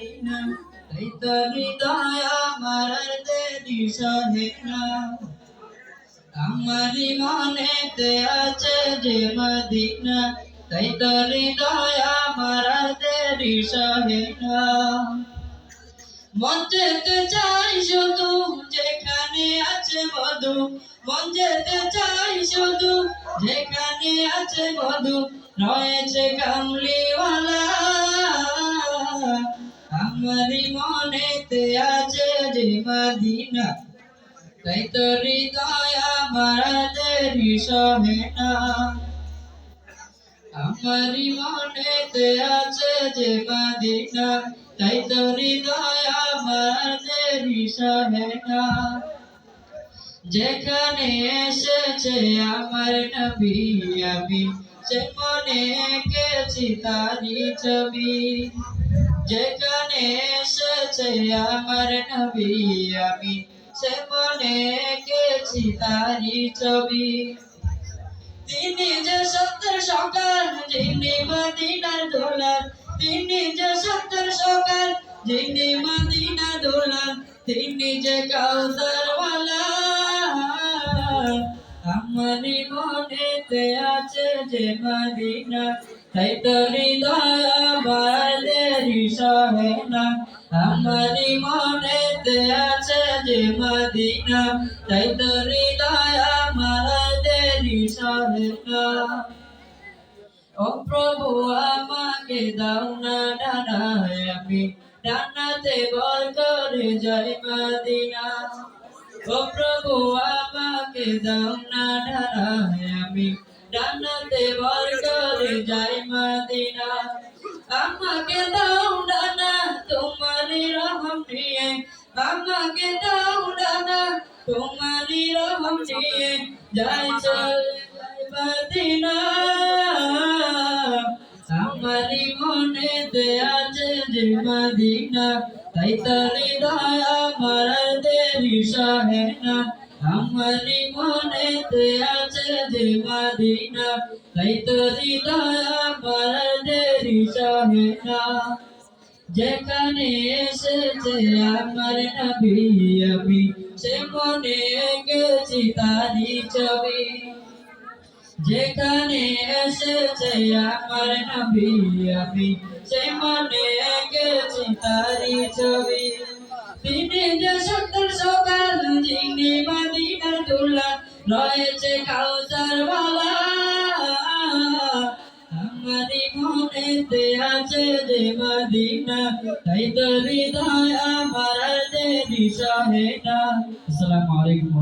Medina তাই তো হৃদয় আমার দেরি সহে না আমারি মনেতে আছে যে মদিনা তাই তো হৃদয় আমার দেরি সহে না মন যেতে চাই শুধু যেখানে আছে মধু মন যেতে চাই শুধু যেখানে আছে মধু রয়েছে কামলিওয়ালা আমারি মনেতে আছে যে মদিনা তাই তো হৃদয় আমার দেরি সহে না আমারি মনেতে আছে যে মদিনা তাই তো হৃদয় আমার দেরি সহে না যেখানে এসেছে আমার নবী আমি সে মনে এঁকেছি তারি ছবি যেখানে এসেছে আমার নবী আমি সে মনে এঁকেছি তারি ছবি তিনি যে সত্যের সকাল যিনি মদিনার দোলার তিনি যে সত্যের সকাল যিনি মদিনার দোলার তিনি যে কাউসার ওয়ালা আমারি মনেতে আছে যে মদিনা তাই তো হৃদয় আমার দেরি সহে না আমারি মনেতে আছে যে মদিনা তাই তো হৃদয় আমার দেরি সহে না ও প্রভু আমাকে দাও না ডানায় আমি ডানাতে বল করে যাই মদিনা ও প্রভু আমাকে দাও না ডানায় আমি ডানাতে বল করে যাই মদিনা আমাকে দাও ডানা তোমারই রহম নিয়ে আমাকে দাও ডানা তোমারই রহম নিয়ে যাই চল মদিনা আমারি মনেতে আছে যে মদিনা তাই তো হৃদয় আমার দেরি সহে না আমারি মনেতে আছে যে মদিনা তাই তো হৃদয় আমার দেরি সহে না যেখানে এসেছে আমার নবী আমি সে মনে এঁকেছি তারি ছবি যেখানে এসেছে আমার নবী আমি সে মনে এঁকেছি তারি ছবি তিনি যে সত্যের সকাল যিনি মদিনার দোলা রয়েছে কাউসার ওয়ালা আমারি মনেতে আছে যে মদিনা তাই তো হৃদয় আমার দেরি সহে না আসসালামু আলাইকুম।